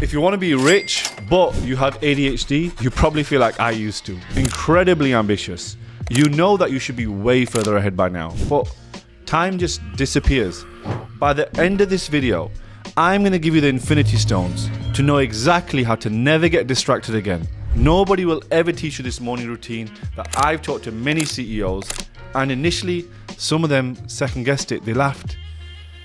If you want to be rich, but you have ADHD, you probably feel like I used to. Incredibly ambitious. You know that you should be way further ahead by now, but time just disappears. By the end of this video, I'm going to give you the infinity stones to know exactly how to never get distracted again. Nobody will ever teach you this morning routine that I've taught to many CEOs, and initially, some of them second-guessed it, they laughed.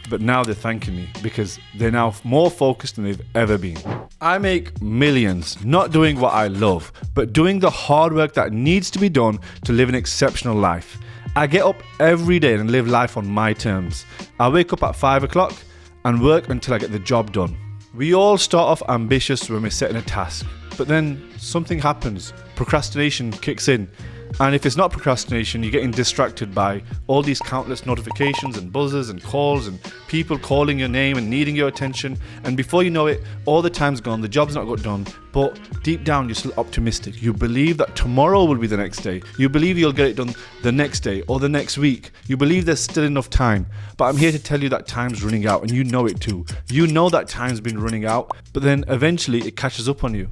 But now they're thanking me because they're now more focused than they've ever been. I make millions not doing what I love, but doing the hard work that needs to be done to live an exceptional life. I get up every day and live life on my terms. I wake up at 5 o'clock and work until I get the job done. We all start off ambitious when we're setting a task, but then something happens. Procrastination kicks in. And if it's not procrastination, you're getting distracted by all these countless notifications and buzzers and calls and people calling your name and needing your attention. And before you know it, all the time's gone, the job's not got done, but deep down you're still optimistic. You believe that tomorrow will be the next day. You believe you'll get it done the next day or the next week. You believe there's still enough time. But I'm here to tell you that time's running out, and you know it too. You know that time's been running out, but then eventually it catches up on you.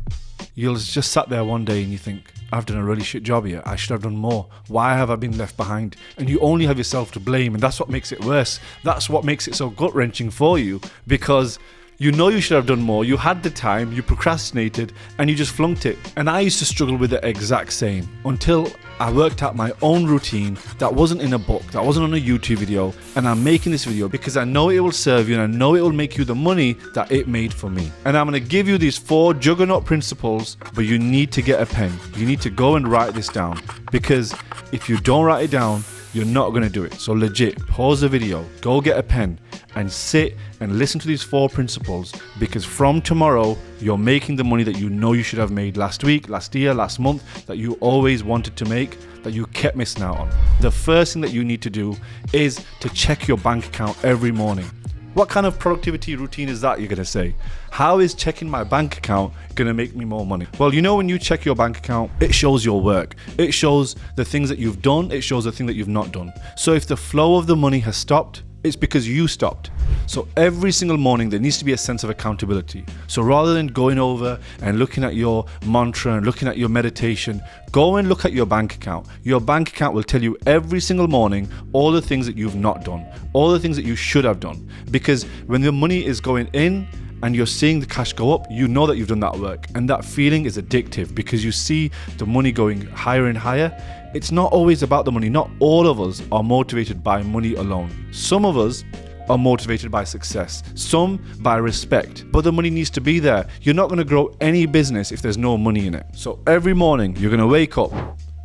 You'll just sat there one day and you think, I've done a really shit job here. I should have done more. Why have I been left behind? And you only have yourself to blame, and that's what makes it worse. That's what makes it so gut-wrenching for you, because you know you should have done more. You had the time, you procrastinated, and you just flunked it. And I used to struggle with the exact same until I worked out my own routine that wasn't in a book, that wasn't on a YouTube video, and I'm making this video because I know it will serve you and I know it will make you the money that it made for me. And I'm going to give you these 4 juggernaut principles, but you need to get a pen. You need to go and write this down, because if you don't write it down, you're not going to do it. So legit, pause the video, go get a pen and sit and listen to these 4 principles, because from tomorrow, you're making the money that you know you should have made last week, last year, last month, that you always wanted to make, that you kept missing out on. The first thing that you need to do is to check your bank account every morning. What kind of productivity routine is that, you're going to say? How is checking my bank account going to make me more money? Well, you know, when you check your bank account, it shows your work. It shows the things that you've done. It shows the thing that you've not done. So if the flow of the money has stopped, it's because you stopped. So every single morning, there needs to be a sense of accountability. So rather than going over and looking at your mantra and looking at your meditation, go and look at your bank account. Your bank account will tell you every single morning all the things that you've not done, all the things that you should have done. Because when the money is going in and you're seeing the cash go up, you know that you've done that work. And that feeling is addictive because you see the money going higher and higher. It's not always about the money. Not all of us are motivated by money alone. Some of us are motivated by success, some by respect, but the money needs to be there. You're not going to grow any business if there's no money in it. So every morning you're going to wake up,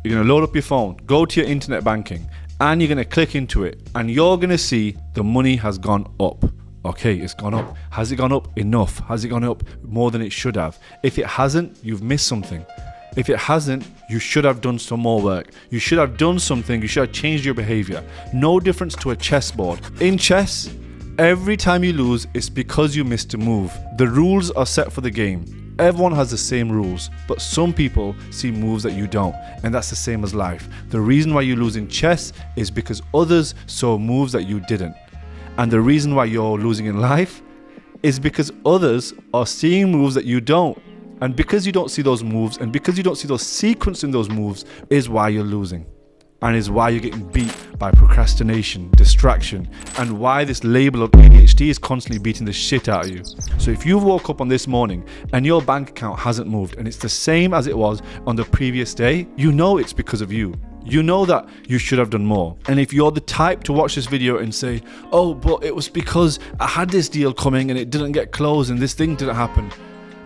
you're going to load up your phone, go to your internet banking, and you're going to click into it, and you're going to see the money has gone up. Okay, it's gone up. Has it gone up enough? Has it gone up more than it should have? If it hasn't, you've missed something. If it hasn't, you should have done some more work. You should have done something. You should have changed your behavior. No difference to a chessboard. In chess, every time you lose, it's because you missed a move. The rules are set for the game. Everyone has the same rules, but some people see moves that you don't, and that's the same as life. The reason why you lose in chess is because others saw moves that you didn't. And the reason why you're losing in life is because others are seeing moves that you don't. And because you don't see those moves, and because you don't see those sequence in those moves, is why you're losing. And is why you're getting beat by procrastination, distraction, and why this label of ADHD is constantly beating the shit out of you. So if you woke up on this morning and your bank account hasn't moved and it's the same as it was on the previous day, you know it's because of you. You know that you should have done more. And if you're the type to watch this video and say, oh, but it was because I had this deal coming and it didn't get closed and this thing didn't happen.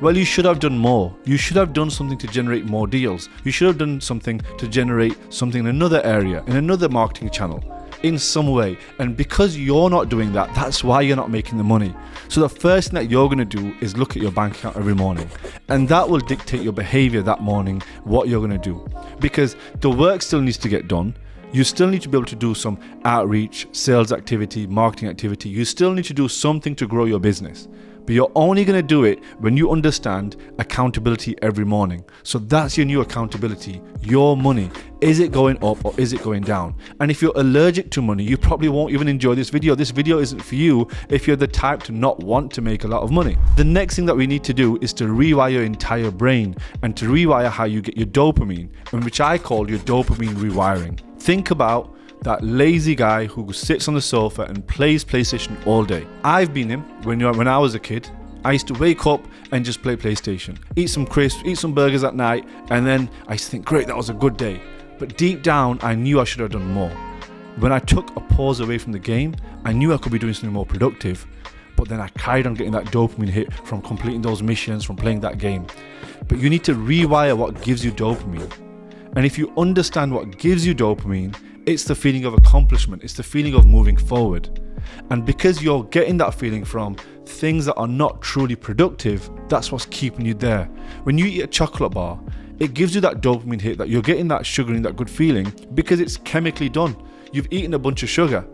Well, you should have done more. You should have done something to generate more deals. You should have done something to generate something in another area, in another marketing channel, in some way. And because you're not doing that, that's why you're not making the money. So the first thing that you're going to do is look at your bank account every morning. And that will dictate your behavior that morning, what you're going to do. Because the work still needs to get done. You still need to be able to do some outreach, sales activity, marketing activity. You still need to do something to grow your business. But you're only going to do it when you understand accountability every morning. So that's your new accountability. Your money. Is it going up or is it going down? And if you're allergic to money, you probably won't even enjoy this video. This video isn't for you if you're the type to not want to make a lot of money. The next thing that we need to do is to rewire your entire brain and to rewire how you get your dopamine, which I call your dopamine rewiring. Think about that lazy guy who sits on the sofa and plays PlayStation all day. I've been him when I was a kid. I used to wake up and just play PlayStation, eat some crisps, eat some burgers at night, and then I used to think, great, that was a good day. But deep down, I knew I should have done more. When I took a pause away from the game, I knew I could be doing something more productive. But then I carried on getting that dopamine hit from completing those missions, from playing that game. But you need to rewire what gives you dopamine. And if you understand what gives you dopamine, it's the feeling of accomplishment. It's the feeling of moving forward. And because you're getting that feeling from things that are not truly productive, that's what's keeping you there. When you eat a chocolate bar, it gives you that dopamine hit, that you're getting that sugar and that good feeling because it's chemically done. You've eaten a bunch of sugar.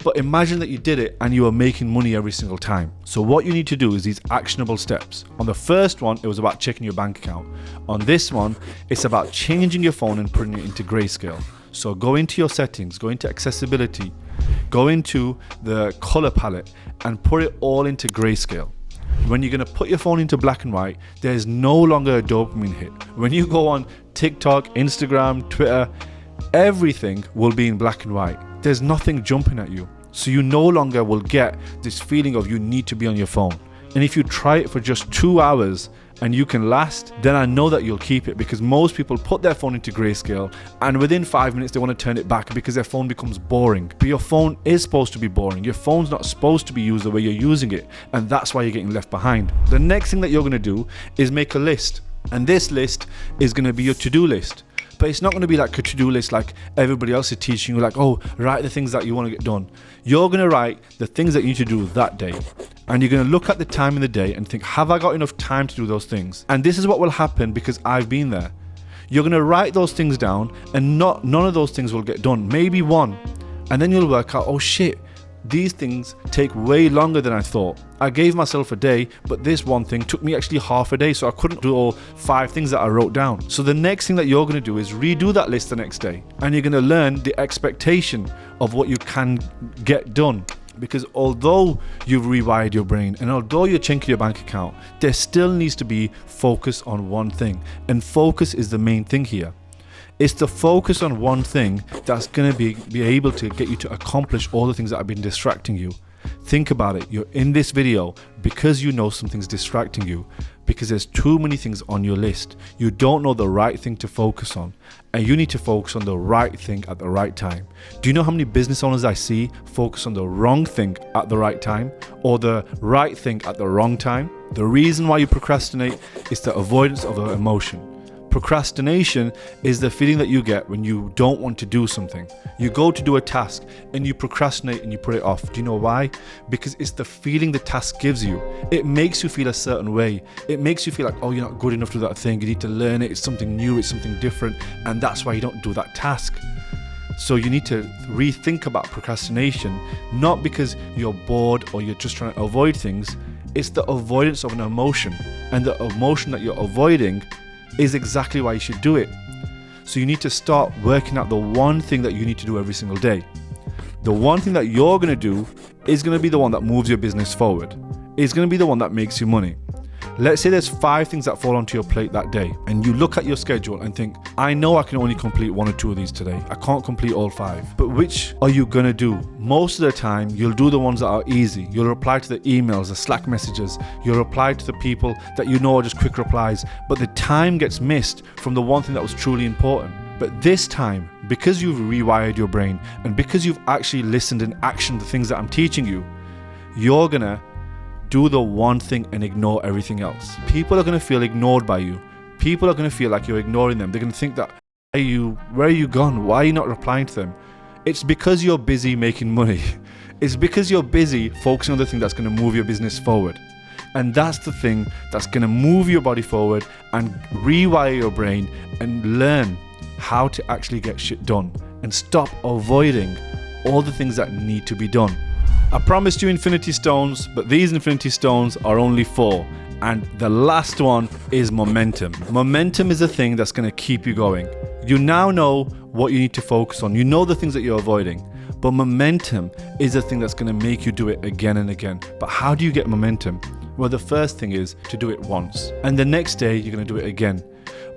But imagine that you did it and you are making money every single time. So what you need to do is these actionable steps. On the first one, it was about checking your bank account. On this one, it's about changing your phone and putting it into grayscale. So go into your settings, go into accessibility, go into the color palette and put it all into grayscale. When you're going to put your phone into black and white, there's no longer a dopamine hit. When you go on TikTok, Instagram, Twitter, everything will be in black and white. There's nothing jumping at you. So you no longer will get this feeling of you need to be on your phone. And if you try it for just 2 hours and you can last, then I know that you'll keep it, because most people put their phone into grayscale and within 5 minutes they want to turn it back because their phone becomes boring. But your phone is supposed to be boring. Your phone's not supposed to be used the way you're using it, and that's why you're getting left behind. The next thing that you're going to do is make a list, and this list is going to be your to-do list. But it's not going to be like a to-do list like everybody else is teaching you, like, oh, write the things that you want to get done. You're going to write the things that you need to do that day. And you're going to look at the time in the day and think, have I got enough time to do those things? And this is what will happen because I've been there. You're going to write those things down and none of those things will get done. Maybe one. And then you'll work out, oh shit, these things take way longer than I thought. I gave myself a day, but this one thing took me actually half a day, so I couldn't do all 5 things that I wrote down. So the next thing that you're going to do is redo that list the next day, and you're going to learn the expectation of what you can get done. Because although you've rewired your brain and although you're checking your bank account, there still needs to be focus on one thing. And focus is the main thing here. It's the focus on one thing that's going to be able to get you to accomplish all the things that have been distracting you. Think about it. You're in this video because you know something's distracting you, because there's too many things on your list. You don't know the right thing to focus on, and you need to focus on the right thing at the right time. Do you know how many business owners I see focus on the wrong thing at the right time, or the right thing at the wrong time? The reason why you procrastinate is the avoidance of an emotion. Procrastination is the feeling that you get when you don't want to do something. You go to do a task and you procrastinate and you put it off. Do you know why? Because it's the feeling the task gives you. It makes you feel a certain way. It makes you feel like, oh, you're not good enough to do that thing. You need to learn it. It's something new. It's something different. And that's why you don't do that task. So you need to rethink about procrastination, not because you're bored or you're just trying to avoid things. It's the avoidance of an emotion. And the emotion that you're avoiding is exactly why you should do it. So you need to start working out the one thing that you need to do every single day. The one thing that you're going to do is going to be the one that moves your business forward. It's going to be the one that makes you money. Let's say there's 5 things that fall onto your plate that day, and you look at your schedule and think, I know I can only complete 1 or 2 of these today. I can't complete all 5. But which are you going to do? Most of the time, you'll do the ones that are easy. You'll reply to the emails, the Slack messages. You'll reply to the people that you know are just quick replies. But the time gets missed from the one thing that was truly important. But this time, because you've rewired your brain and because you've actually listened and actioned the things that I'm teaching you, you're going to do the one thing and ignore everything else. People are going to feel ignored by you. People are going to feel like you're ignoring them. They're going to think that, where are you gone? Why are you not replying to them? It's because you're busy making money. It's because you're busy focusing on the thing that's going to move your business forward. And that's the thing that's going to move your body forward and rewire your brain and learn how to actually get shit done and stop avoiding all the things that need to be done. I promised you infinity stones, but these infinity stones are only 4. And the last one is momentum. Momentum is the thing that's going to keep you going. You now know what you need to focus on. You know the things that you're avoiding. But momentum is the thing that's going to make you do it again and again. But how do you get momentum? Well, the first thing is to do it once. And the next day, you're going to do it again.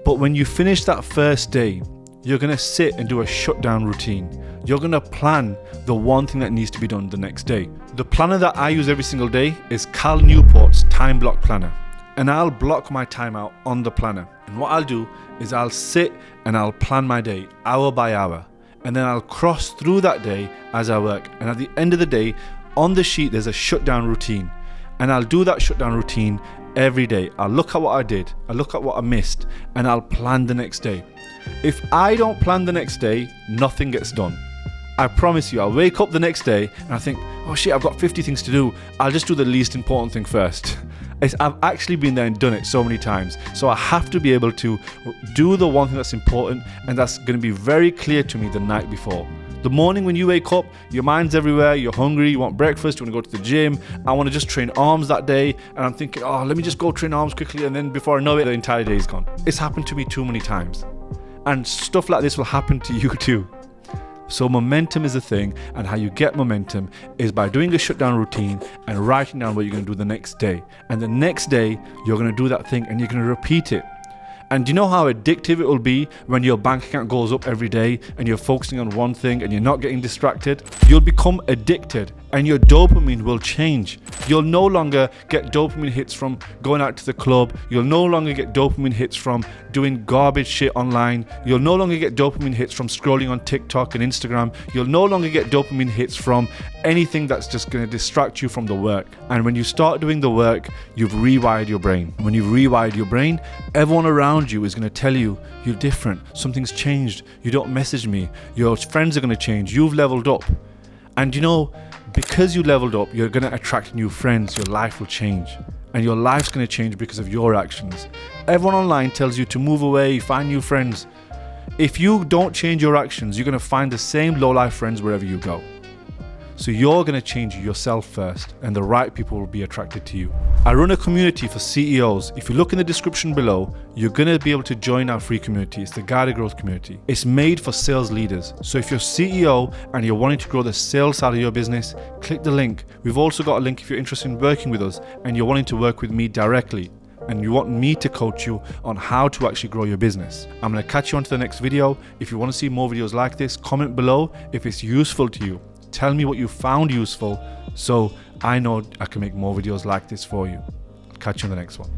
But when you finish that first day, you're going to sit and do a shutdown routine. You're going to plan the one thing that needs to be done the next day. The planner that I use every single day is Cal Newport's time block planner. And I'll block my time out on the planner. And what I'll do is I'll sit and I'll plan my day hour by hour. And then I'll cross through that day as I work. And at the end of the day, on the sheet, there's a shutdown routine. And I'll do that shutdown routine every day. I'll look at what I did, I'll look at what I missed, and I'll plan the next day. If I don't plan the next day, nothing gets done. I promise you, I'll wake up the next day and I think, oh shit, I've got 50 things to do. I'll just do the least important thing first. I've actually been there and done it so many times. So I have to be able to do the one thing that's important, and that's going to be very clear to me the night before. The morning when you wake up, your mind's everywhere, you're hungry, you want breakfast, you want to go to the gym, I want to just train arms that day, and I'm thinking, oh, let me just go train arms quickly, and then before I know it, the entire day is gone. It's happened to me too many times. And stuff like this will happen to you too. So momentum is a thing, and how you get momentum is by doing a shutdown routine and writing down what you're going to do the next day. And the next day, you're going to do that thing and you're going to repeat it. And do you know how addictive it will be when your bank account goes up every day and you're focusing on one thing and you're not getting distracted? You'll become addicted and your dopamine will change. You'll no longer get dopamine hits from going out to the club. You'll no longer get dopamine hits from doing garbage shit online. You'll no longer get dopamine hits from scrolling on TikTok and Instagram. You'll no longer get dopamine hits from anything that's just going to distract you from the work. And when you start doing the work, you've rewired your brain. When you've rewired your brain, everyone around you is going to tell you you're different, something's changed, you don't message me, your friends are going to change, you've leveled up. And you know, because you leveled up, you're going to attract new friends, your life will change. And your life's going to change because of your actions. Everyone online tells you to move away, find new friends. If you don't change your actions, you're going to find the same low-life friends wherever you go. So you're going to change yourself first, and the right people will be attracted to you. I run a community for CEOs. If you look in the description below, you're going to be able to join our free community. It's the Guided Growth Community. It's made for sales leaders. So if you're CEO and you're wanting to grow the sales side of your business, click the link. We've also got a link if you're interested in working with us and you're wanting to work with me directly, and you want me to coach you on how to actually grow your business. I'm going to catch you on to the next video. If you want to see more videos like this, comment below if it's useful to you. Tell me what you found useful so I know I can make more videos like this for you. I'll catch you in the next one.